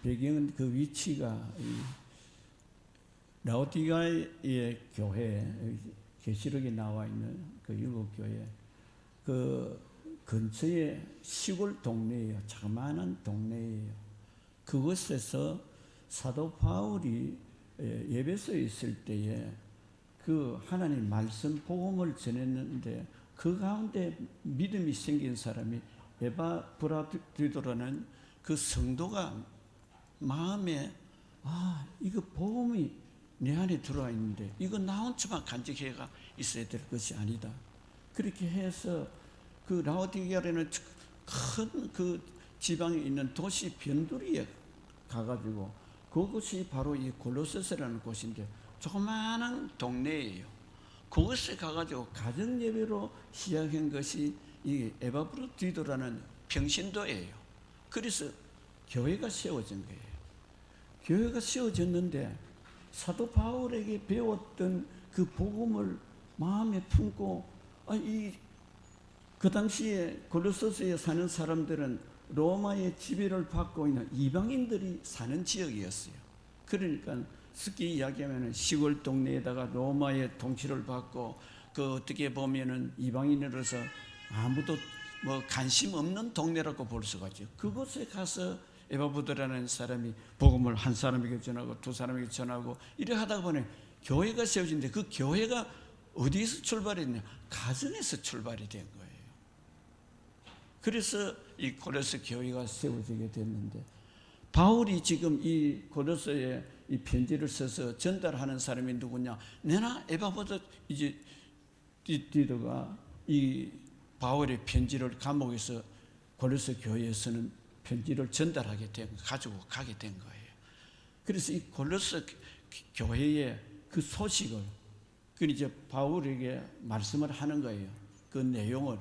배경은 그 위치가 라오디게아의 교회, 계시록에 나와 있는 그 일곱 교회 그 근처에 시골 동네예요. 자그마한 동네예요. 그곳에서 사도 바울이 에베소에 있을 때에 그 하나님 말씀 복음을 전했는데 그 가운데 믿음이 생긴 사람이 에바브라디도라는 그 성도가 마음에 이거 복음이 내 안에 들어와 있는데 이거 나 혼자만 간직해가 있어야 될 것이 아니다. 그렇게 해서 그 라오디게아라는 큰 그 지방에 있는 도시 변두리에 가가지고 그곳이 바로 이 골로새서라는 곳인데 조그마한 동네예요. 그곳에 가가지고 가정 예배로 시작한 것이 이 에바브라디도라는 평신도예요. 그래서 교회가 세워진 거예요. 교회가 세워졌는데 사도 바울에게 배웠던 그 복음을 마음에 품고 그 당시에 골로새서에 사는 사람들은 로마의 지배를 받고 있는 이방인들이 사는 지역이었어요. 그러니까 쉽게 이야기하면 시골 동네에다가 로마의 통치를 받고 그 어떻게 보면은 이방인으로서 아무도 뭐 관심 없는 동네라고 볼 수가 있죠. 그곳에 가서 에바브라라는 사람이 복음을 한 사람에게 전하고 두 사람에게 전하고 이래 하다 보니 교회가 세워진데 그 교회가 어디에서 출발했냐? 가정에서 출발이 된 거예요. 그래서 이 고로새 교회가 세워지게 됐는데 바울이 지금 이 고로새에 이 편지를 써서 전달하는 사람이 누구냐? 내나 에바브라디도가 이 바울의 편지를 감옥에서 고로새 교회에서는 편지를 전달하게 가지고 가게 된 거예요. 그래서 이 고로새 교회의 그 소식을 이제 바울에게 말씀을 하는 거예요. 그 내용을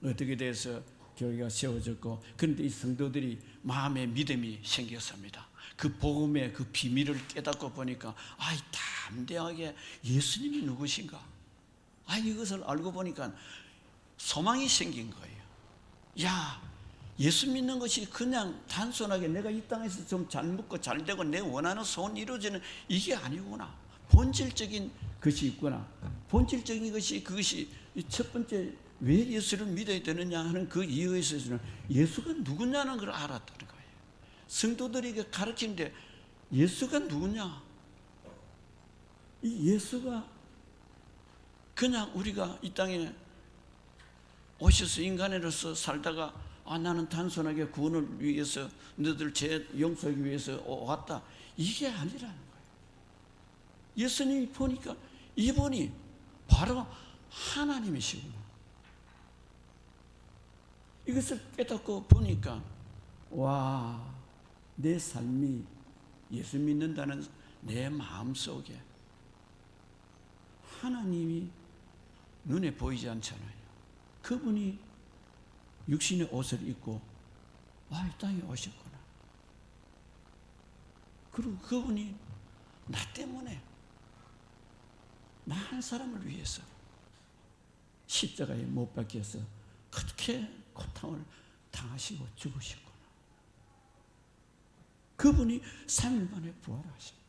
어떻게 돼서 교회가 세워졌고, 그런데 이 성도들이 마음에 믿음이 생겼습니다. 그 복음의 그 비밀을 깨닫고 보니까 담대하게 예수님이 누구신가? 이것을 알고 보니까 소망이 생긴 거예요. 예수 믿는 것이 그냥 단순하게 내가 이 땅에서 좀 잘 먹고 잘 되고 내 원하는 소원 이루어지는 이게 아니구나. 본질적인 것이 있구나. 본질적인 것이 그것이 첫 번째 왜 예수를 믿어야 되느냐 하는 그 이유에 있어서는 예수가 누구냐는 걸 알았다는 거예요. 성도들에게 가르치는데 예수가 누구냐? 이 예수가 그냥 우리가 이 땅에 오셔서 인간으로서 살다가 나는 단순하게 구원을 위해서 너들 죄 용서하기 위해서 왔다. 이게 아니라는 거예요. 예수님이 보니까 이분이 바로 하나님이시구나. 이것을 깨닫고 보니까 내 삶이 예수 믿는다는 내 마음속에 하나님이 눈에 보이지 않잖아요. 그분이 육신의 옷을 입고 이 땅에 오셨구나. 그리고 그분이 나 때문에 나 한 사람을 위해서 십자가에 못 박혀서 그렇게 고통을 당하시고 죽으셨구나. 그분이 3일 만에 부활하셨다.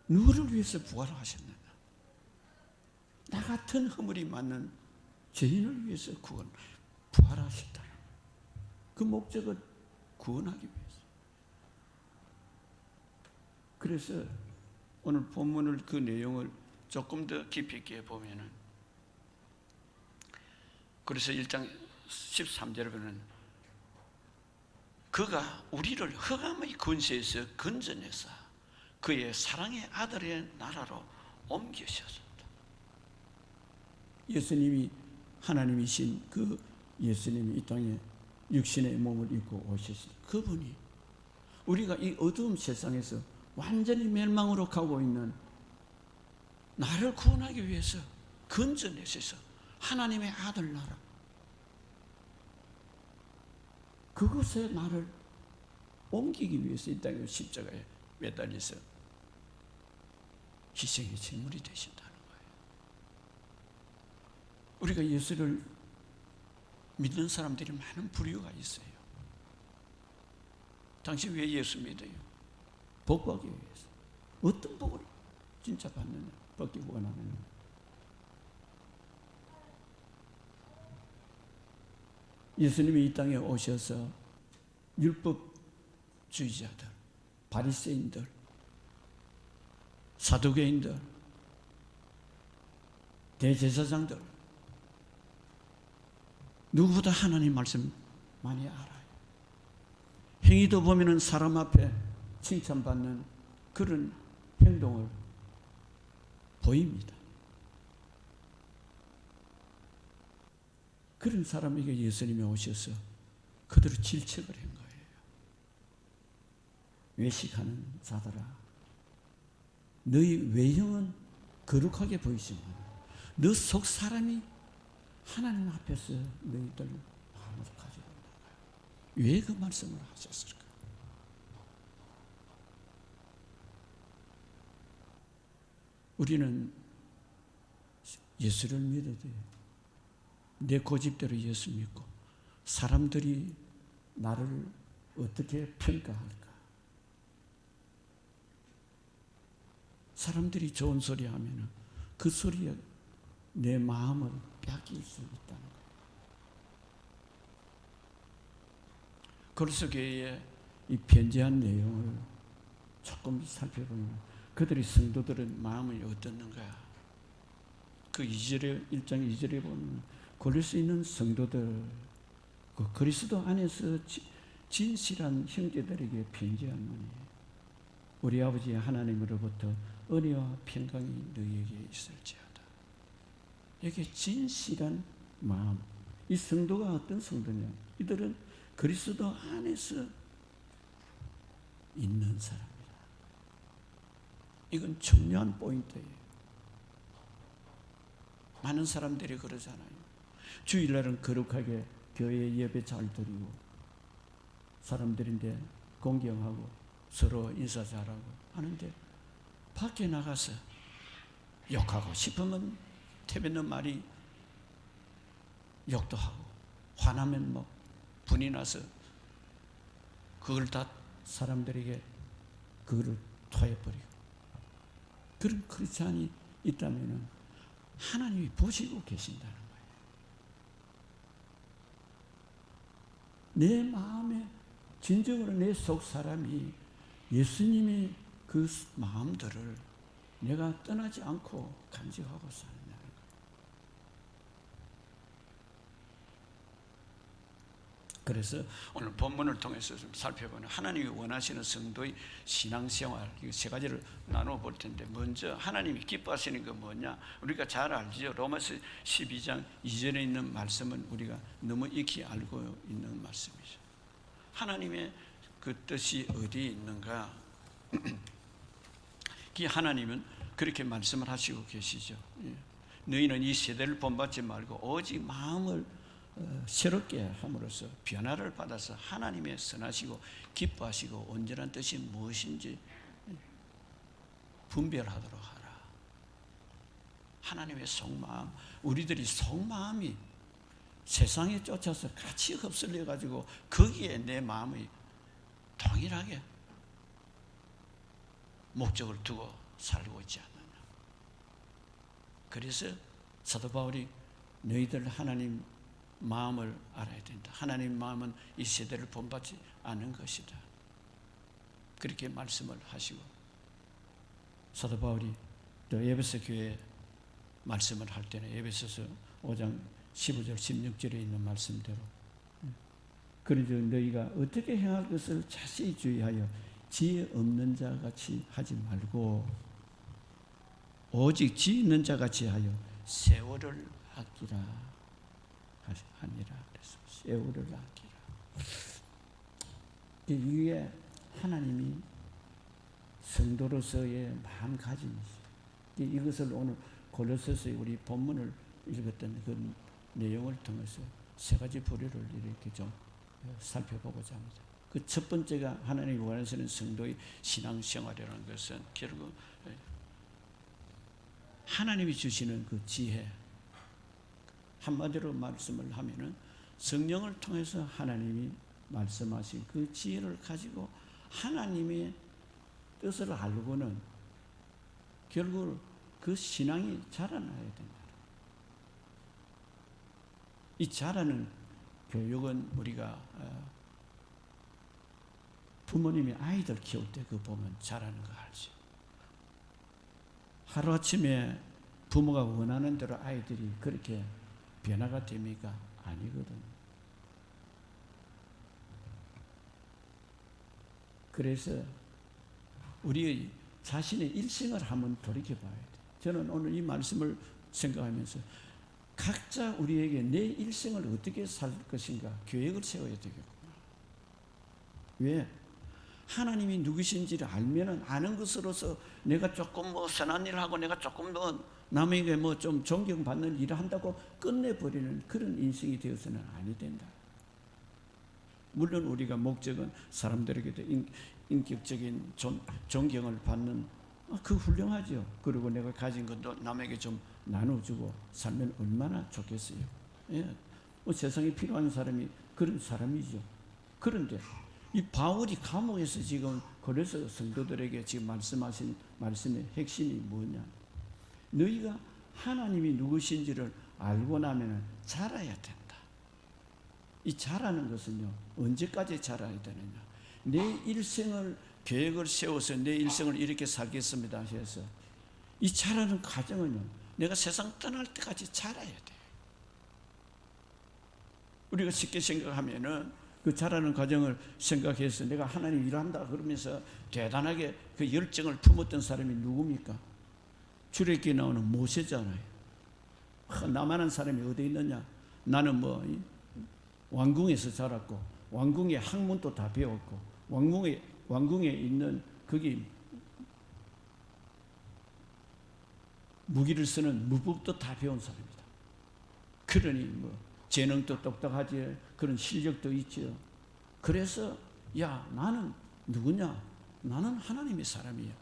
누구를 위해서 부활하셨느냐? 나 같은 허물이 맞는 죄인을 위해서 부활하셨다. 그 목적은 구원하기 위해서. 그래서 오늘 본문을 그 내용을 조금 더 깊이 있게 보면은 그래서 1장 13절에 보면 그가 우리를 흑암의 권세에서 건져내사 그의 사랑의 아들의 나라로 옮기셨다. 예수님이 하나님이신 그 예수님이 이 땅에 육신의 몸을 입고 오셨으니 그분이 우리가 이 어두운 세상에서 완전히 멸망으로 가고 있는 나를 구원하기 위해서 건져내셔서 하나님의 아들 나라 그곳에 나를 옮기기 위해서 이 땅에 십자가에 매달려서 희생의 제물이 되신다는 거예요. 우리가 예수를 믿는 사람들이 많은 부류가 있어요. 당신 왜 예수 믿어요? 복 받기 위해서. 어떤 복을 진짜 받느냐? 받기 원하느냐? 예수님이 이 땅에 오셔서 율법주의자들, 바리새인들, 사두개인들, 대제사장들, 누구보다 하나님 말씀 많이 알아요. 행위도 보면은 사람 앞에 칭찬받는 그런 행동을 보입니다. 그런 사람에게 예수님이 오셔서 그들을 질책을 한 거예요. 외식하는 자들아, 너희 외형은 거룩하게 보이지만 너 속 사람이 하나님 앞에서 너희들 마음을 가지고 있는 거야. 왜 그 말씀을 하셨을까? 우리는 예수를 믿어야 돼요. 내 고집대로 예수 믿고 사람들이 나를 어떻게 평가할까? 사람들이 좋은 소리 하면 그 소리에 내 마음을 뺏길 수 있다는 거예요. 고린도교회의 이 편지한 내용을 조금 살펴보면 그들이 성도들은 마음을 어떻는가? 그 1장 2절에 보면 고릴 수 있는 성도들, 그 그리스도 안에서 진실한 형제들에게 편지하노니 우리 아버지 하나님으로부터 은혜와 평강이 너희에게 있을지어다. 이게 진실한 마음. 이 성도가 어떤 성도냐? 이들은 그리스도 안에서 있는 사람이다. 이건 중요한 포인트예요. 많은 사람들이 그러잖아요. 주일날은 거룩하게 교회 예배 잘 드리고 사람들인데 공경하고 서로 인사 잘하고 하는데 밖에 나가서 욕하고 싶으면 태뱉는 말이 욕도 하고 화나면 뭐 분이 나서 그걸 다 사람들에게 그거를 토해버리고 그런 크리스찬이 있다면 하나님이 보시고 계신다는 거예요. 내 마음에 진정으로 내 속 사람이 예수님의 그 마음들을 내가 떠나지 않고 간직하고 사는 거예요. 그래서 오늘 본문을 통해서 좀 살펴보는 하나님이 원하시는 성도의 신앙생활 이 세 가지를 나누어 볼 텐데 먼저 하나님이 기뻐하시는 건 뭐냐? 우리가 잘 알죠. 로마서 12장 2절에 있는 말씀은 우리가 너무 익히 알고 있는 말씀이죠. 하나님의 그 뜻이 어디에 있는가? 이 하나님은 그렇게 말씀을 하시고 계시죠. 너희는 이 세대를 본받지 말고 오직 마음을 새롭게 함으로써 변화를 받아서 하나님의 선하시고 기뻐하시고 온전한 뜻이 무엇인지 분별하도록 하라. 하나님의 속마음, 우리들이 속마음이 세상에 쫓아서 같이 흡수려 가지고 거기에 내 마음이 동일하게 목적을 두고 살고 있지 않느냐. 그래서 사도 바울이 너희들 하나님 마음을 알아야 된다. 하나님 마음은 이 세대를 본받지 않는 것이다. 그렇게 말씀을 하시고 사도 바울이 또 에베소 교회에 말씀을 할 때는 에베소서 5장 15절 16절에 있는 말씀대로 그러므로 너희가 어떻게 행할 것을 자세히 주의하여 지혜 없는 자 같이 하지 말고 오직 지혜 있는 자 같이 하여 세월을 아끼라 하니라. 그래서 세월을 아끼라. 이게 하나님이 성도로서의 마음가짐이죠. 이것을 오늘 골로새서의 우리 본문을 읽었던 그 내용을 통해서 세 가지 부류를 이렇게 좀 살펴보고자 합니다. 그 첫 번째가 하나님이 원하시는 성도의 신앙생활이라는 것은 결국 하나님이 주시는 그 지혜, 한마디로 말씀을 하면은 성령을 통해서 하나님이 말씀하신 그 지혜를 가지고 하나님의 뜻을 알고는 결국 그 신앙이 자라나야 된다. 이 자라는 교육은 우리가 부모님이 아이들 키울 때 그 보면 자라는 거 알죠. 하루아침에 부모가 원하는 대로 아이들이 그렇게 변화가 됩니까? 아니거든요. 그래서 우리의 자신의 일생을 한번 돌이켜봐야 돼요. 저는 오늘 이 말씀을 생각하면서 각자 우리에게 내 일생을 어떻게 살 것인가 계획을 세워야 되겠구나. 왜? 하나님이 누구신지를 알면은 아는 것으로서 내가 조금 뭐 선한 일을 하고 내가 조금 더 남에게 뭐 좀 존경받는 일을 한다고 끝내버리는 그런 인생이 되어서는 아니 된다. 물론 우리가 목적은 사람들에게도 인격적인 존경을 받는 그 훌륭하죠. 그리고 내가 가진 것도 남에게 좀 나눠주고 살면 얼마나 좋겠어요. 예. 뭐 세상에 필요한 사람이 그런 사람이죠. 그런데 이 바울이 감옥에서 지금 그래서 성도들에게 지금 말씀하신 말씀의 핵심이 뭐냐? 너희가 하나님이 누구신지를 알고 나면 자라야 된다. 이 자라는 것은요, 언제까지 자라야 되느냐? 내 일생을 계획을 세워서 내 일생을 이렇게 살겠습니다 해서 이 자라는 과정은요, 내가 세상 떠날 때까지 자라야 돼요. 우리가 쉽게 생각하면은 그 자라는 과정을 생각해서 내가 하나님 일한다 그러면서 대단하게 그 열정을 품었던 사람이 누굽니까? 출애굽기에 나오는 모세잖아요. 나만한 사람이 어디 있느냐? 나는 뭐 왕궁에서 자랐고 왕궁의 학문도 다 배웠고 왕궁에 있는 거기 무기를 쓰는 무법도 다 배운 사람이다. 그러니 뭐 재능도 똑똑하지, 그런 실력도 있죠. 그래서 야, 나는 누구냐? 나는 하나님의 사람이야.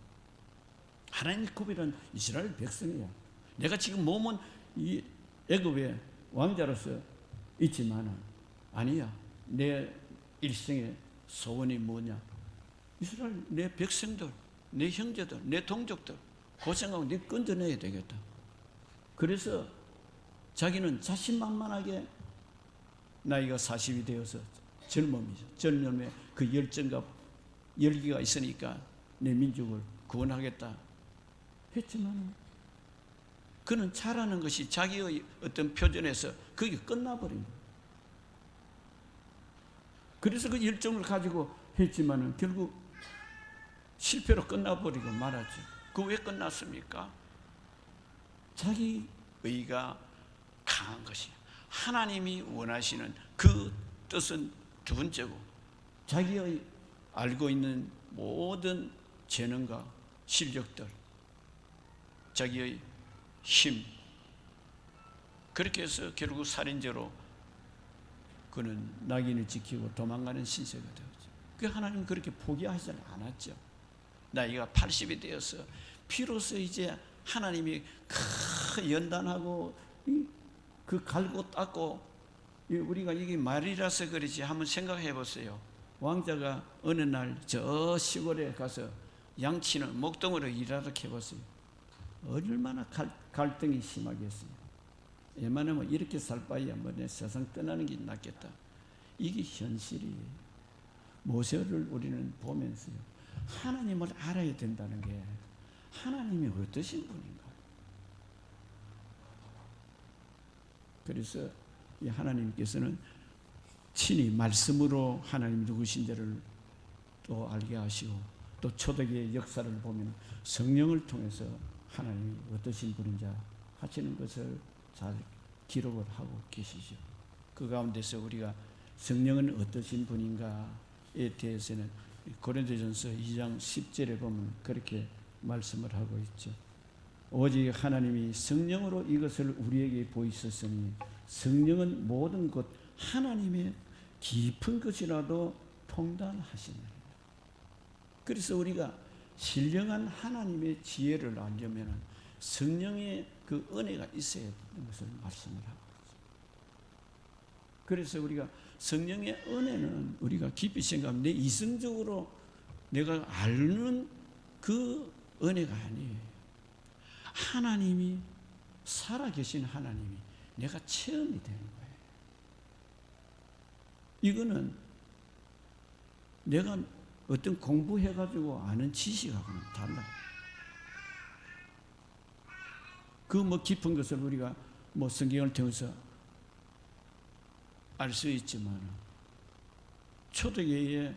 하나님의 구별한 이스라엘 백성이야. 내가 지금 몸은 이 애굽의 왕자로서 있지만은 아니야. 내 일생의 소원이 뭐냐? 이스라엘 내 백성들, 내 형제들, 내 동족들 고생하고 내 건져내야 되겠다. 그래서 자기는 자신만만하게 나이가 40이 되어서 젊음의 그 열정과 열기가 있으니까 내 민족을 구원하겠다 했지만 그는 자라는 것이 자기의 어떤 표준에서 그게 끝나버립니다. 그래서 그 열정을 가지고 했지만 결국 실패로 끝나버리고 말았죠. 그 왜 끝났습니까? 자기 의가 강한 것이에요. 하나님이 원하시는 그 뜻은 두 번째고 자기의 알고 있는 모든 재능과 실력들, 자기의 힘, 그렇게 해서 결국 살인죄로 그는 낙인을 지키고 도망가는 신세가 되었죠. 그 하나님은 그렇게 포기하지 않았죠. 나이가 80이 되어서 비로소 이제 하나님이 큰 연단하고 그 갈고 닦고 우리가 이게 말이라서 그렇지 한번 생각해 보세요. 왕자가 어느 날 저 시골에 가서 양치는 목동으로 일하러 해보세요. 얼마나 갈등이 심하겠어요. 웬만하면 이렇게 살 바에야 뭐 내 세상 떠나는 게 낫겠다. 이게 현실이에요. 모세를 우리는 보면서요, 하나님을 알아야 된다는 게 하나님이 어떠신 분인가. 그래서 이 하나님께서는 친히 말씀으로 하나님 누구신지를 또 알게 하시고 또 초대교회의 역사를 보면 성령을 통해서 하나님이 어떠신 분인지 하시는 것을 잘 기록을 하고 계시죠. 그 가운데서 우리가 성령은 어떠신 분인가에 대해서는 고린도전서 2장 10절에 보면 그렇게 말씀을 하고 있죠. 오직 하나님이 성령으로 이것을 우리에게 보이셨으니 성령은 모든 것 하나님의 깊은 것이라도 통달하시느니라. 그래서 우리가 신령한 하나님의 지혜를 알려면 성령의 그 은혜가 있어야 되는 것을 말씀을 하고 있습니다. 그래서 우리가 성령의 은혜는 우리가 깊이 생각하면 내 이성적으로 내가 아는 그 은혜가 아니에요. 하나님이 살아계신 하나님이 내가 체험이 되는 거예요. 이거는 내가 어떤 공부해가지고 아는 지식하고는 달라요. 그 뭐 깊은 것을 우리가 뭐 성경을 통해서 알 수 있지만 초대교회에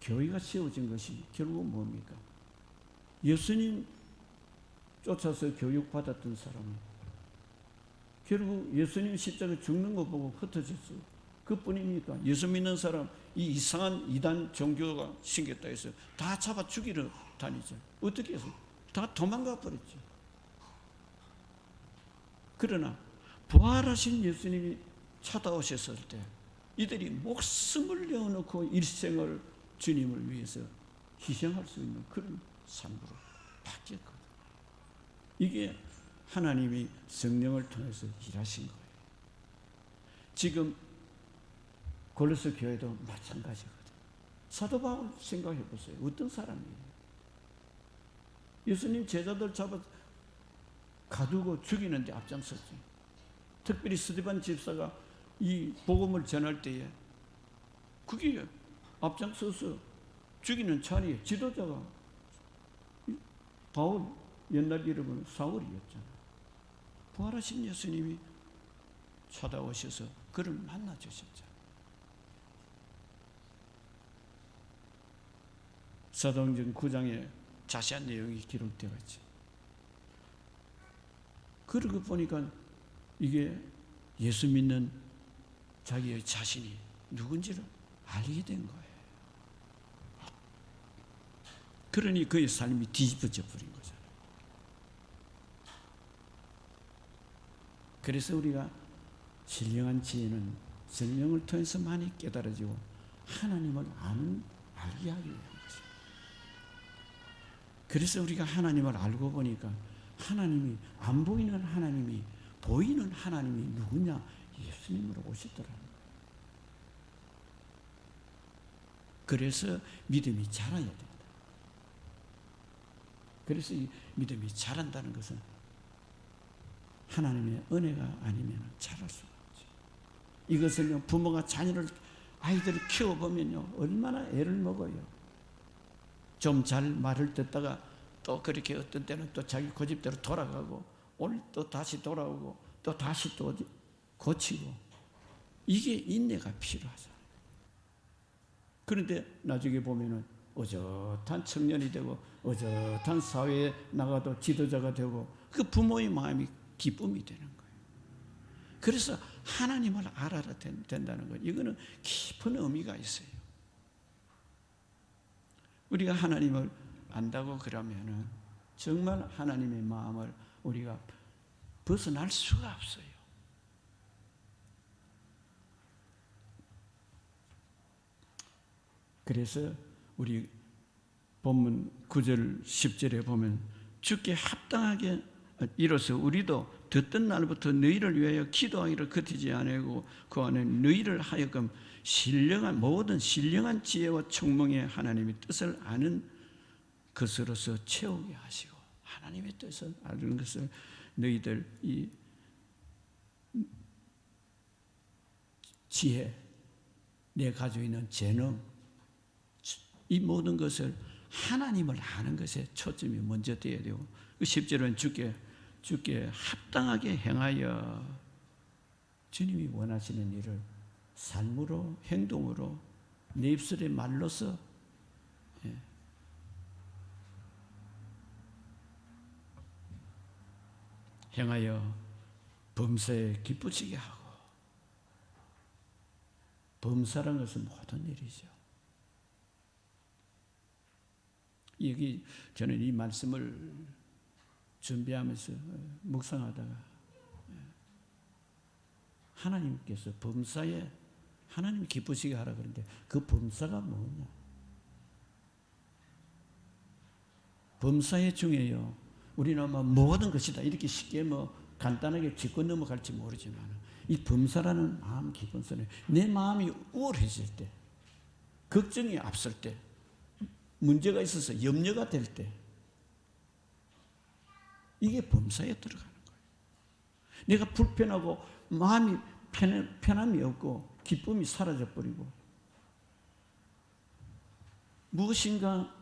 교회가 세워진 것이 결국 뭡니까? 예수님 쫓아서 교육받았던 사람이 결국 예수님 십자가 죽는 거 보고 흩어졌어요. 그뿐입니까? 예수 믿는 사람 이 이상한 이단 종교가 생겼다 해서 다 잡아 죽이러 다니죠. 어떻게 해서? 다 도망가 버렸죠. 그러나 부활하신 예수님이 찾아오셨을 때 이들이 목숨을 내어놓고 일생을 주님을 위해서 희생할 수 있는 그런 삶으로 바뀌었거든요. 이게 하나님이 성령을 통해서 일하신 거예요. 지금 골로새 교회도 마찬가지거든요. 사도 바울 생각해 보세요. 어떤 사람이에요? 예수님 제자들 잡아 가두고 죽이는데 앞장섰지. 특별히 스데반 집사가 이 복음을 전할 때에 그게 앞장서서 죽이는 자리에 지도자가 바울, 옛날 이름은 사울이었잖아요. 부활하신 예수님이 찾아오셔서 그를 만나주셨잖아요. 사도행전 9장에 자세한 내용이 기록되어 있죠. 그러고 보니까 이게 예수 믿는 자기의 자신이 누군지를 알게 된 거예요. 그러니 그의 삶이 뒤집어져 버린 거잖아요. 그래서 우리가 신령한 지혜는 성령을 통해서 많이 깨달아지고 하나님을 알게 하기 위한 것입니다. 그래서 우리가 하나님을 알고 보니까 하나님이 안 보이는 하나님이 보이는 하나님이 누구냐? 예수님으로 오시더라는 거예요. 그래서 믿음이 자라야 된다. 그래서 이 믿음이 자란다는 것은 하나님의 은혜가 아니면 자랄 수가 없죠. 이것을 부모가 아이들을 키워보면요 얼마나 애를 먹어요. 좀 잘 말을 듣다가 또 그렇게 어떤 때는 또 자기 고집대로 돌아가고 오늘 또 다시 돌아오고 또 다시 또 고치고 이게 인내가 필요하잖아요. 그런데 나중에 보면은 어젓한 청년이 되고 어젓한 사회에 나가도 지도자가 되고 그 부모의 마음이 기쁨이 되는 거예요. 그래서 하나님을 알아야 된다는 것, 이거는 깊은 의미가 있어요. 우리가 하나님을 안다고 그러면은 정말 하나님의 마음을 우리가 벗어날 수가 없어요. 그래서 우리 본문 9절 10절에 보면 주께 합당하게 이로써 우리도 듣던 날부터 너희를 위하여 기도하기를 그치지 아니하고 그 안에 너희를 하여금 모든 신령한 지혜와 총명의 하나님의 뜻을 아는 것으로서 채우게 하시고, 하나님의 뜻을 아는 것을 너희들 이 지혜, 내 가지고 있는 재능, 이 모든 것을 하나님을 아는 것에 초점이 먼저 되어야 되고, 10절은 주께 합당하게 행하여 주님이 원하시는 일을 삶으로, 행동으로, 내 입술의 말로서 행하여 범사에 기쁘시게 하고, 범사라는 것은 모든 일이죠. 여기 저는 이 말씀을 준비하면서 묵상하다가 하나님께서 범사에 하나님 기쁘시게 하라 그러는데 그 범사가 뭐냐? 범사의 중에요, 우리는 모든 것이다 이렇게 쉽게 간단하게 짚고 넘어갈지 모르지만 이 범사라는 마음 깊은 소리, 내 마음이 우월해질 때, 걱정이 앞설 때, 문제가 있어서 염려가 될 때, 이게 범사에 들어가는 거예요. 내가 불편하고 마음이 편함이 없고 기쁨이 사라져버리고 무엇인가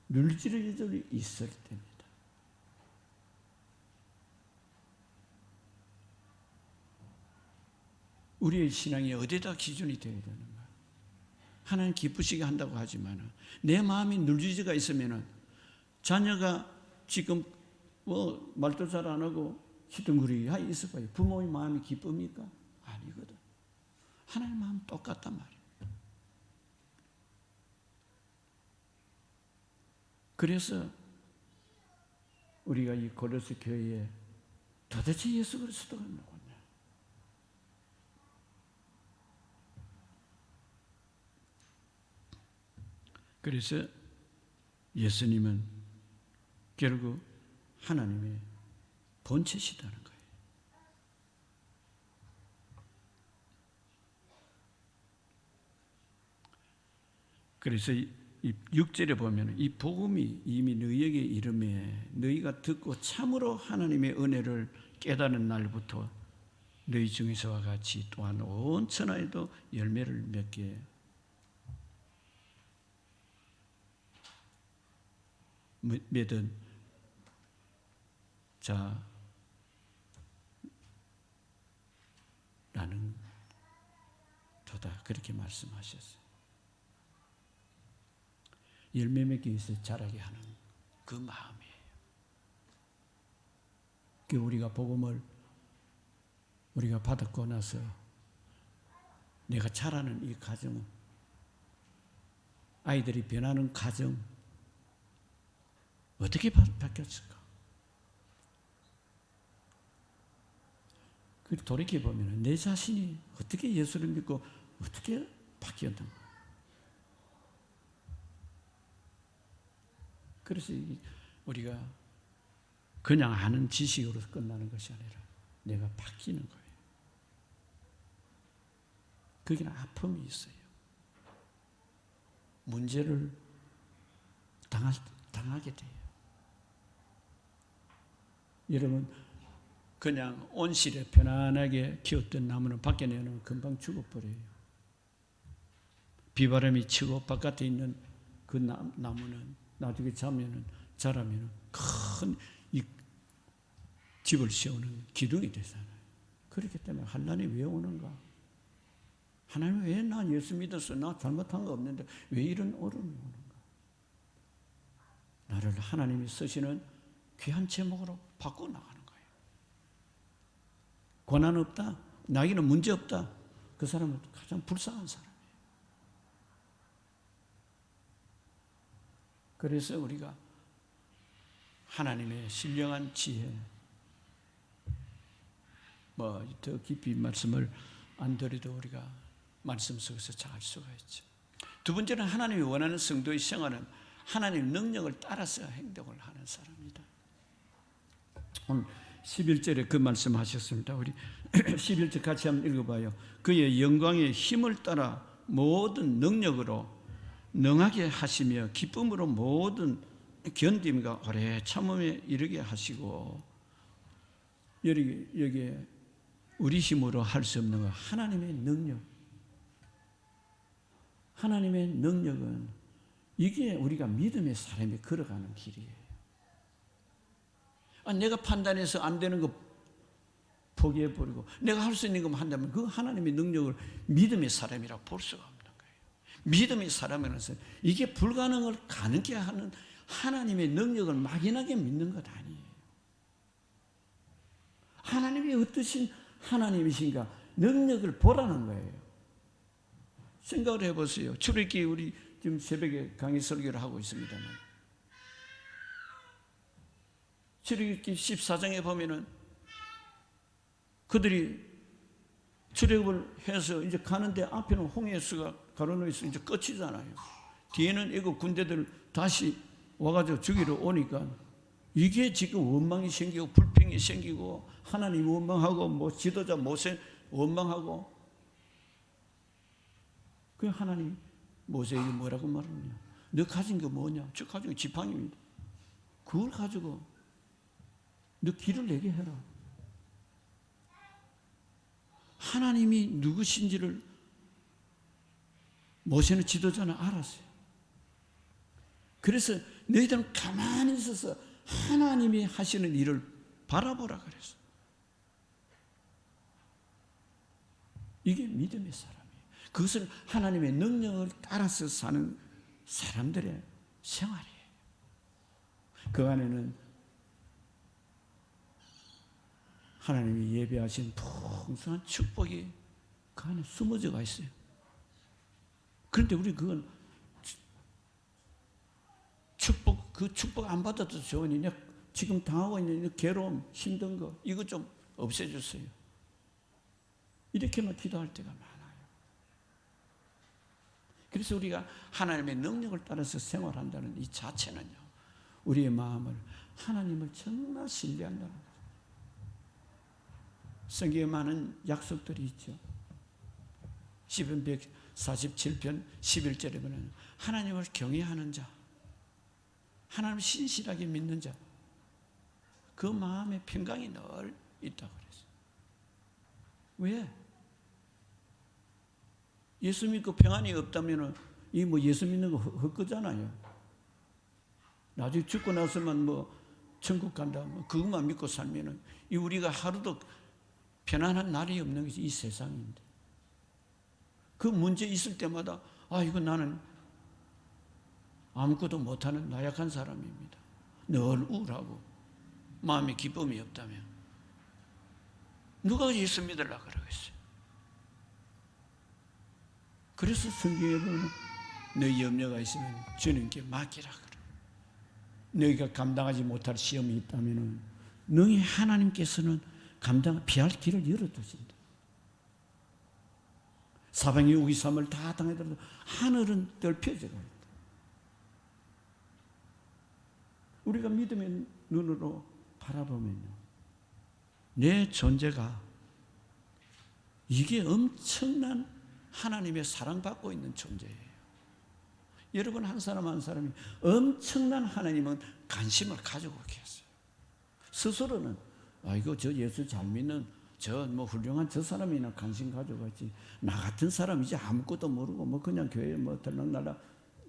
눌지러짐이 있을 때입니다. 우리의 신앙이 어디다 기준이 되어야 되는가? 하나님 기쁘시게 한다고 하지만 내 마음이 눌지가 있으면 자녀가 지금 말도 잘 안 하고 시둥그리가 있어봐요. 부모의 마음이 기쁩니까? 아니거든. 하나님 마음 똑같단 말이에요. 그래서 우리가 이 고린도 교회에 도대체 예수 그리스도가 누구냐? 그래서 예수님은 결국 하나님의 본체시다는 거예요. 그래서 이 6절에 보면 이 복음이 이미 너희에게 이름에 너희가 듣고 참으로 하나님의 은혜를 깨달은 날부터 너희 중에서와 같이 또한 온 천하에도 열매를 맺게 맺은 자라는 도다 그렇게 말씀하셨어요. 열매 맺기 위해서 자라게 하는 그 마음이에요. 그 우리가 복음을 우리가 받았고 나서 내가 자라는 이 과정은 아이들이 변하는 과정 어떻게 바뀌었을까? 그 돌이켜보면 내 자신이 어떻게 예수를 믿고 어떻게 바뀌었는가? 그래서 우리가 그냥 아는 지식으로 끝나는 것이 아니라 내가 바뀌는 거예요. 거기는 아픔이 있어요. 문제를 당하게 돼요. 여러분 그냥 온실에 편안하게 키웠던 나무는 밖에 내놓으면 금방 죽어버려요. 비바람이 치고 바깥에 있는 그 나무는 나중에 자라면 큰 이 집을 세우는 기둥이 되잖아요. 그렇기 때문에 환난이 왜 오는가? 하나님 왜 나 예수 믿었어? 나 잘못한 거 없는데 왜 이런 어려움이 오는가? 나를 하나님이 쓰시는 귀한 제목으로 바꿔나가는 거예요. 고난 없다. 나에게는 문제 없다. 그 사람은 가장 불쌍한 사람이에요. 그래서 우리가 하나님의 신령한 지혜, 더 깊이 말씀을 안 드려도 우리가 말씀 속에서 잘 알 수가 있죠. 두 번째는 하나님이 원하는 성도의 생활은 하나님의 능력을 따라서 행동을 하는 사람이다. 오늘 11절에 그 말씀 하셨습니다. 우리 11절 같이 한번 읽어봐요. 그의 영광의 힘을 따라 모든 능력으로 능하게 하시며 기쁨으로 모든 견딤과 오래 참음에 이르게 하시고, 여기에 우리 힘으로 할 수 없는 것, 하나님의 능력. 하나님의 능력은 이게 우리가 믿음의 사람이 걸어가는 길이에요. 내가 판단해서 안 되는 거 포기해버리고 내가 할 수 있는 것만 한다면 그 하나님의 능력을 믿음의 사람이라고 볼 수가 없는 거예요. 믿음의 사람으로서 이게 불가능을 가능케 하는 하나님의 능력을 막연하게 믿는 것 아니에요. 하나님이 어떠신 하나님이신가 능력을 보라는 거예요. 생각을 해보세요. 출애굽기 우리 지금 새벽에 강의 설교를 하고 있습니다만 출애굽기 14장에 보면은 그들이 출애굽을 해서 이제 가는데 앞에는 홍해수가 가로놓여 있어 이제 끝이잖아요. 뒤에는 애국 군대들 다시 와가지고 죽이러 오니까 이게 지금 원망이 생기고 불평이 생기고 하나님 원망하고 뭐 지도자 모세 원망하고 그 하나님 모세에게 뭐라고 말하느냐? 너 가진 게 뭐냐? 저 가진 게 지팡이입니다. 그걸 가지고 너 길을 내게 해라. 하나님이 누구신지를 모세는 지도자는 알았어요. 그래서 너희들은 가만히 있어서 하나님이 하시는 일을 바라보라 그랬어요. 이게 믿음의 사람이에요. 그것을 하나님의 능력을 따라서 사는 사람들의 생활이에요. 그 안에는 하나님이 예배하신 풍성한 축복이 그 안에 숨어져 있어요. 그런데 우리 그건 그 축복 안 받아도 좋으니 지금 당하고 있는 괴로움, 힘든 거 이거 좀 없애주세요. 이렇게만 기도할 때가 많아요. 그래서 우리가 하나님의 능력을 따라서 생활한다는 이 자체는요, 우리의 마음을 하나님을 정말 신뢰한다는 거죠. 성경에 많은 약속들이 있죠. 시편 147편 11절에 보면 하나님을 경외하는 자, 하나님을 신실하게 믿는 자, 그 마음에 평강이 늘 있다고 그랬어요. 왜? 예수 믿고 평안이 없다면 이 뭐 예수 믿는 거 헛거잖아요. 나중에 죽고 나서만 뭐 천국 간다, 뭐 그것만 믿고 살면은 이 우리가 하루도 편안한 날이 없는 것이 이 세상인데, 그 문제 있을 때마다 이거 나는 아무것도 못하는 나약한 사람입니다. 늘 우울하고 마음에 기쁨이 없다면 누가 예수 믿으려고 그러겠어요? 그래서 성경에 보면 너희 염려가 있으면 주님께 맡기라 그래. 너희가 감당하지 못할 시험이 있다면 너희 하나님께서는 피할 길을 열어두신다. 사방이 우기삼을 다 당하더라도 하늘은 넓혀져 가요. 우리가 믿음의 눈으로 바라보면요, 내 존재가 이게 엄청난 하나님의 사랑받고 있는 존재예요. 여러분 한 사람 한 사람이 엄청난 하나님은 관심을 가지고 계세요. 스스로는 이거 저 예수 잘 믿는 저 뭐 훌륭한 저 사람이나 관심 가지고 있지, 나 같은 사람 이제 아무것도 모르고 뭐 그냥 교회에 뭐 들락날락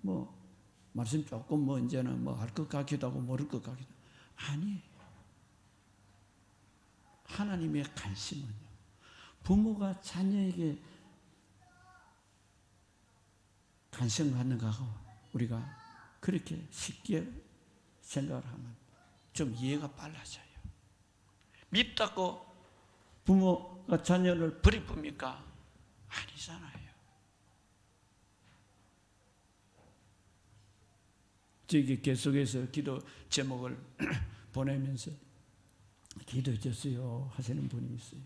뭐 말씀 조금 뭐 이제는 뭐 할 것 같기도 하고 모를 것 같기도 하고. 아니에요. 하나님의 관심은요, 부모가 자녀에게 관심 갖는 거하고 우리가 그렇게 쉽게 생각을 하면 좀 이해가 빨라져요. 밉다고 부모가 자녀를 버립니까? 아니잖아요. 저기 계속해서 기도 제목을 보내면서 기도해 주세요 하시는 분이 있어요.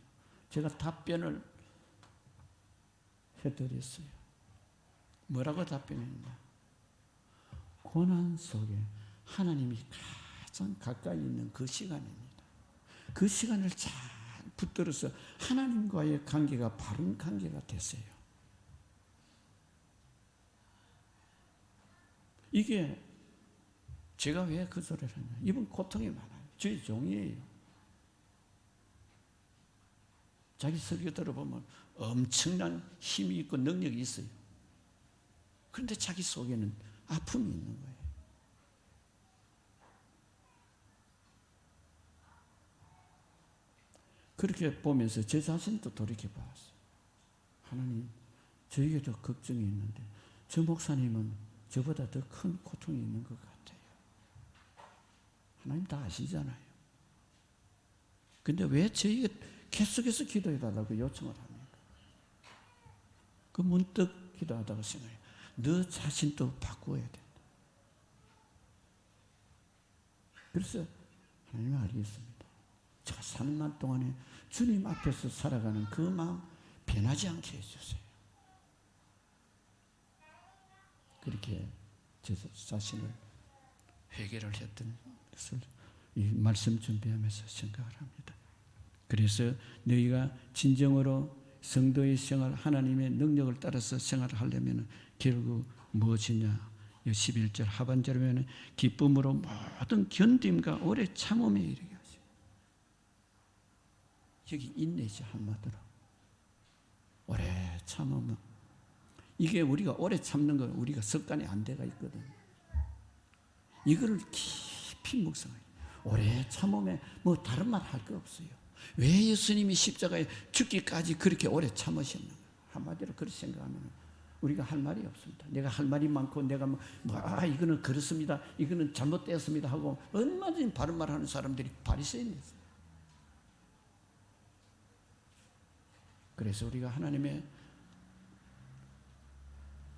제가 답변을 해드렸어요. 뭐라고 답변했냐? 고난 속에 하나님이 가장 가까이 있는 그 시간입니다. 그 시간을 잘 붙들어서 하나님과의 관계가 바른 관계가 되세요. 이게 제가 왜 그 소리를 했냐? 이분 고통이 많아요. 주의 종이에요. 자기 설교 들어보면 엄청난 힘이 있고 능력이 있어요. 그런데 자기 속에는 아픔이 있는 거예요. 그렇게 보면서 제 자신도 돌이켜봤어요. 하나님, 저에게도 걱정이 있는데 저 목사님은 저보다 더 큰 고통이 있는 것 같아요. 하나님 다 아시잖아요. 근데 왜 저에게 계속해서 기도해달라고 요청을 합니까? 그 문득 기도하다가 생각해요. 너 자신도 바꾸어야 된다. 그래서 하나님 알겠습니다. 제가 사는 날 동안에 주님 앞에서 살아가는 그 마음 변하지 않게 해주세요. 그렇게 제 자신을 회개를 했던 것을 이 말씀 준비하면서 생각을 합니다. 그래서 너희가 진정으로 성도의 생활, 하나님의 능력을 따라서 생활을 하려면 결국 무엇이냐? 11절 하반절에 보면 기쁨으로 모든 견딤과 오래 참음에 이르게 하시고, 여기 인내지 한마디로 오래 참으면, 이게 우리가 오래 참는 건 우리가 습관이 안 돼가 있거든. 이거를 깊이 묵상해요. 오래 참음에 뭐 다른 말 할 거 없어요. 왜 예수님이 십자가에 죽기까지 그렇게 오래 참으셨나? 한마디로 그렇게 생각하면 우리가 할 말이 없습니다. 내가 할 말이 많고 내가 이거는 그렇습니다, 이거는 잘못되었습니다 하고 얼마든지 바른 말 하는 사람들이 바리새인이었어요. 그래서 우리가 하나님의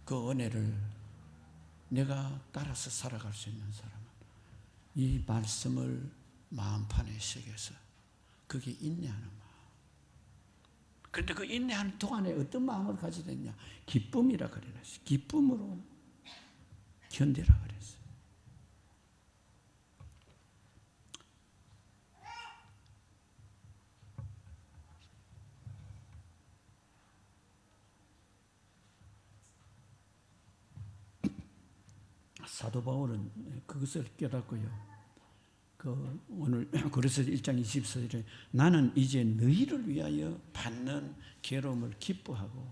그 은혜를 내가 따라서 살아갈 수 있는 사람은 이 말씀을 마음판에 새겨서 그게 인내하는 마음. 그런데 그 인내하는 동안에 어떤 마음을 가지게 됐냐? 기쁨이라 그래놨어요. 기쁨으로 견디라 그랬어요. 사도 바울은 그것을 깨닫고요. 오늘 고린도서 1장 24절에 나는 이제 너희를 위하여 받는 괴로움을 기뻐하고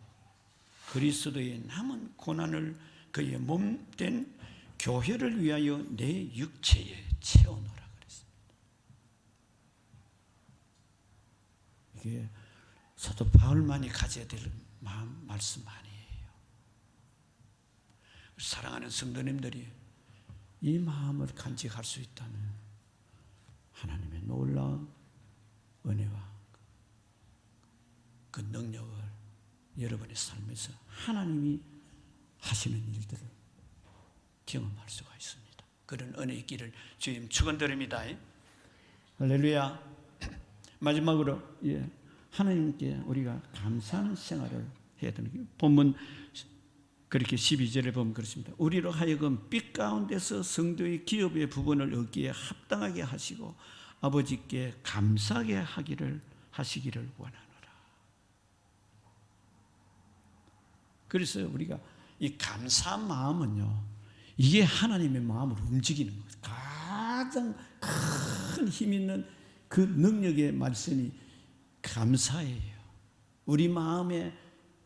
그리스도의 남은 고난을 그의 몸된 교회를 위하여 내 육체에 채워놓으라 그랬습니다. 이게 사도 바울만이 가져야 될 말씀 아니에요. 사랑하는 성도님들이 이 마음을 간직할 수 있다면 하나님의 놀라운 은혜와 그 능력을 여러분의 삶에서 하나님이 하시는 일들을 경험할 수가 있습니다. 그런 은혜의 길을 주님 축원드립니다. 할렐루야. 마지막으로 하나님께 우리가 감사하는 생활을 해야 되는 게 본문 그렇게 12절에 보면 그렇습니다. 우리로 하여금 빛 가운데서 성도의 기업의 부분을 얻기에 합당하게 하시고 아버지께 감사하게 하시기를 원하노라. 그래서 우리가 이 감사한 마음은요, 이게 하나님의 마음을 움직이는 거예요. 가장 큰 힘 있는 그 능력의 말씀이 감사예요. 우리 마음에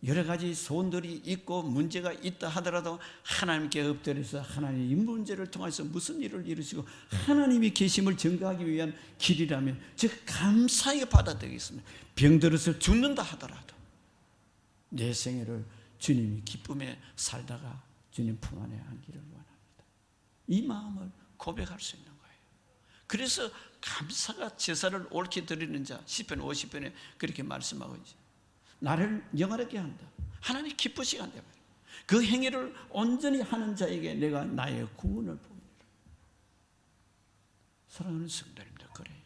여러 가지 소원들이 있고 문제가 있다 하더라도 하나님께 엎드려서 하나님의 이 문제를 통해서 무슨 일을 이루시고 하나님이 계심을 증거하기 위한 길이라면 즉 감사하게 받아들이겠습니다. 병들어서 죽는다 하더라도 내 생애를 주님이 기쁨에 살다가 주님 품 안에 안기를 원합니다. 이 마음을 고백할 수 있는 거예요. 그래서 감사가 제사를 옳게 드리는 자 시편 50편에 그렇게 말씀하고 있죠. 나를 영화롭게 한다. 하나님 기쁘시게 한다. 그 행위를 온전히 하는 자에게 내가 나의 구원을 보이리라. 사랑하는 성도님들, 그래요.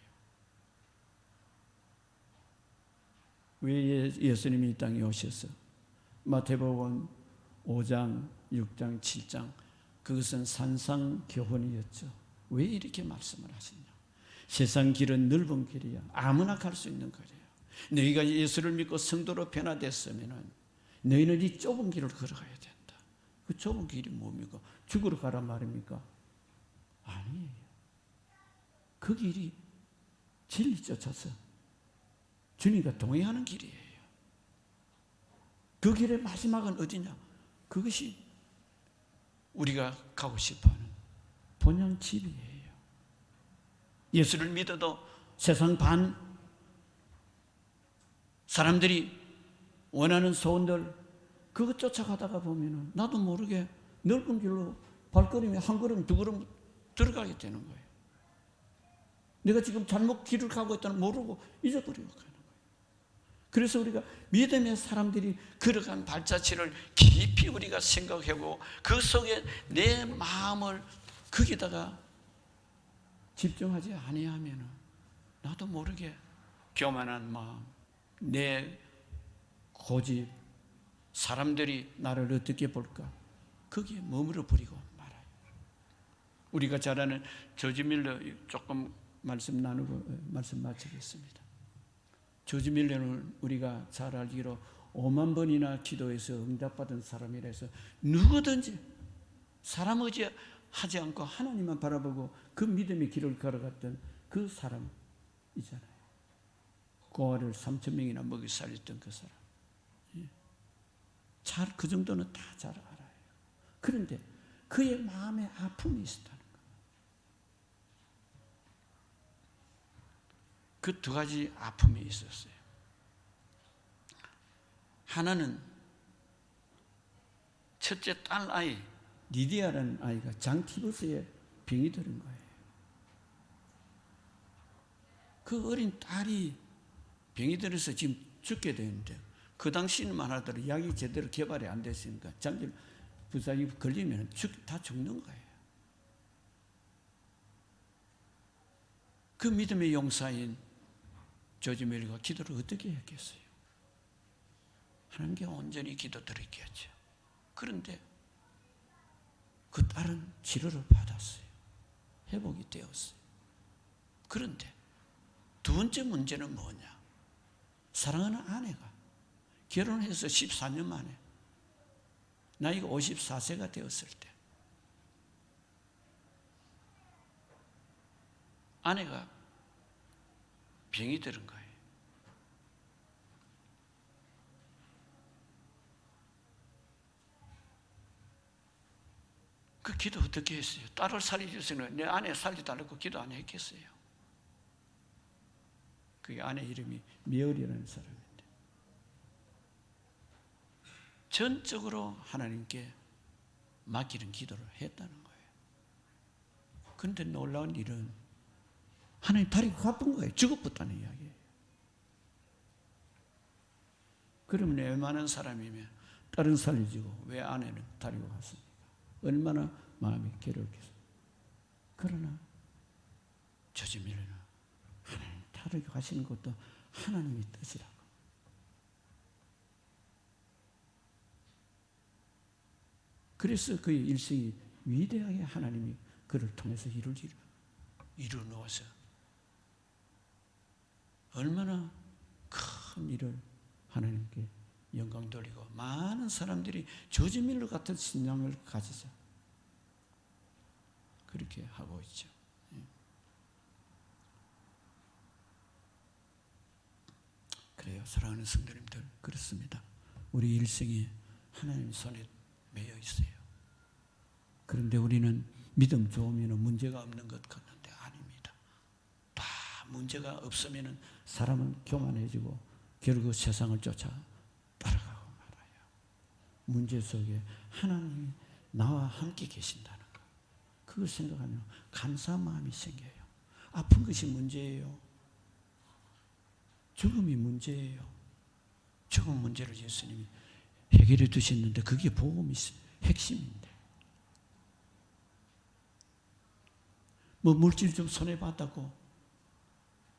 왜 예수님이 이 땅에 오셔서 마태복음 5장, 6장, 7장 그것은 산상교훈이었죠. 왜 이렇게 말씀을 하시냐? 세상 길은 넓은 길이야. 아무나 갈 수 있는 거예요. 너희가 예수를 믿고 성도로 변화됐으면 너희는 이 좁은 길을 걸어가야 된다. 그 좁은 길이 뭡니까? 죽으러 가란 말입니까? 아니에요. 그 길이 진리 쫓아서 주님과 동행하는 길이에요. 그 길의 마지막은 어디냐? 그것이 우리가 가고 싶어하는 본향 집이에요. 예수를 믿어도 세상 반 사람들이 원하는 소원들 그것 쫓아가다가 보면은 나도 모르게 넓은 길로 발걸음이 한 걸음 두 걸음 들어가게 되는 거예요. 내가 지금 잘못 길을 가고 있다는 모르고 잊어버리고 가는 거예요. 그래서 우리가 믿음의 사람들이 걸어간 발자취를 깊이 우리가 생각하고 그 속에 내 마음을 거기다가 집중하지 아니하면은 나도 모르게 교만한 마음, 내 고집, 사람들이 나를 어떻게 볼까? 거기에 머물러 버리고 말아요. 우리가 잘 아는 조지 밀러 조금 말씀 나누고 말씀 마치겠습니다. 조지 밀러는 우리가 잘 알기로 5만 번이나 기도해서 응답받은 사람이라서 누구든지 사람 의지하지 않고 하나님만 바라보고 그 믿음의 길을 걸어갔던 그 사람이잖아요. 고아를 3,000명이나 먹이 살렸던 그 사람. 잘 그 정도는 다 잘 알아요. 그런데 그의 마음에 아픔이 있었다는 거예요. 그 두 가지 아픔이 있었어요. 하나는 첫째 딸 아이 리디아라는 아이가 장티버스에 병이 들은 거예요. 그 어린 딸이 병이 들어서 지금 죽게 되는데 그 당시만 하더라도 약이 제대로 개발이 안 됐으니까 장기 부작이 걸리면 다 죽는 거예요. 그 믿음의 용사인 조지 밀러가 기도를 어떻게 했겠어요? 하나님께 온전히 기도 드렸겠죠. 그런데 그 딸은 치료를 받았어요. 회복이 되었어요. 그런데 두 번째 문제는 뭐냐? 사랑하는 아내가 결혼해서 14년 만에 나이가 54세가 되었을 때 아내가 병이 들은 거예요. 그 기도 어떻게 했어요? 딸을 살려주세요. 내 아내 살려달라고 기도 안 했겠어요? 그 아내 이름이 미얼이라는 사람인데 전적으로 하나님께 맡기는 기도를 했다는 거예요. 그런데 놀라운 일은 하나님 다리가 가쁜 거예요. 죽어버렸다는 이야기예요. 그러면 웬만한 사람이면 딸은 살려주고 왜 아내는 다리가 갔습니까? 얼마나 마음이 괴로웠겠어요. 그러나 조지 밀러는 하나님 다리가 가시는 것도 하나님의 뜻이라고. 그래서 그의 일생이 위대하게 하나님이 그를 통해서 이루 놓아서 얼마나 큰 일을 하나님께 영광 돌리고 많은 사람들이 조지 밀러 같은 신앙을 가지자 그렇게 하고 있죠. 그래요. 사랑하는 성도님들, 그렇습니다. 우리 일생이 하나님 손에 매여 있어요. 그런데 우리는 믿음 좋으면 문제가 없는 것 같는데 아닙니다. 다 문제가 없으면 사람은 교만해지고 결국 세상을 쫓아 따라가고 말아요. 문제 속에 하나님이 나와 함께 계신다는 거. 그걸 생각하면 감사한 마음이 생겨요. 아픈 것이 문제예요. 죽음이 문제예요. 죽음 문제를 예수님이 해결해 두셨는데 그게 복음이 핵심인데. 뭐 물질 좀 손해봤다고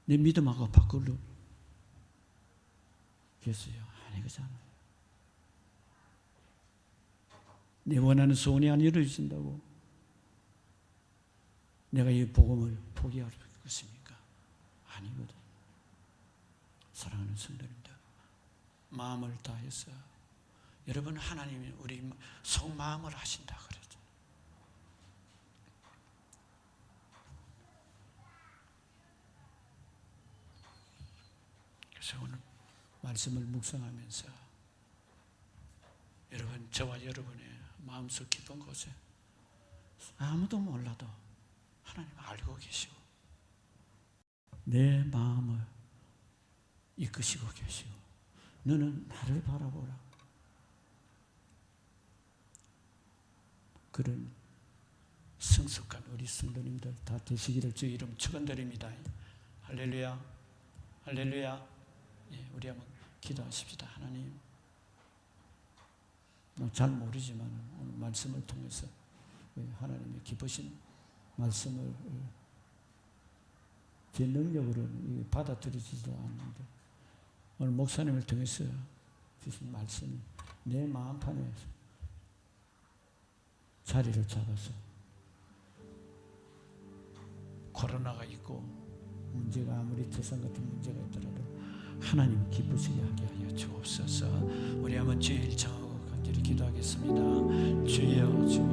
내 믿음하고 바꾸려겠어요? 아니거잖아요. 내 원하는 소원이 안 이루어진다고 내가 이 복음을 포기할 것입니까? 아니거든. 사랑하는 성도님들, 마음을 다해서 여러분 하나님이 우리 속마음을 하신다 그랬죠. 그래서 오늘 말씀을 묵상하면서 여러분, 저와 여러분의 마음속 깊은 곳에 아무도 몰라도 하나님 알고 계시고 내 마음을 이끄시고 계시고 너는 나를 바라보라. 그런 성숙한 우리 성도님들 다 되시기를 주의 이름 축원드립니다. 할렐루야, 할렐루야. 예, 우리 한번 기도하십시다. 하나님, 잘 모르지만 오늘 말씀을 통해서 하나님의 기쁘신 말씀을 제 능력으로는 받아들이지도 않는데 오늘 목사님을 통해서 주신 말씀이 내 마음판에 자리를 잡아서 코로나가 있고 문제가 아무리 태산 같은 문제가 있더라도 하나님 기쁘시게 하게 하여 주옵소서. 우리 한번 주일 청하고 간절히 기도하겠습니다. 주여, 주여.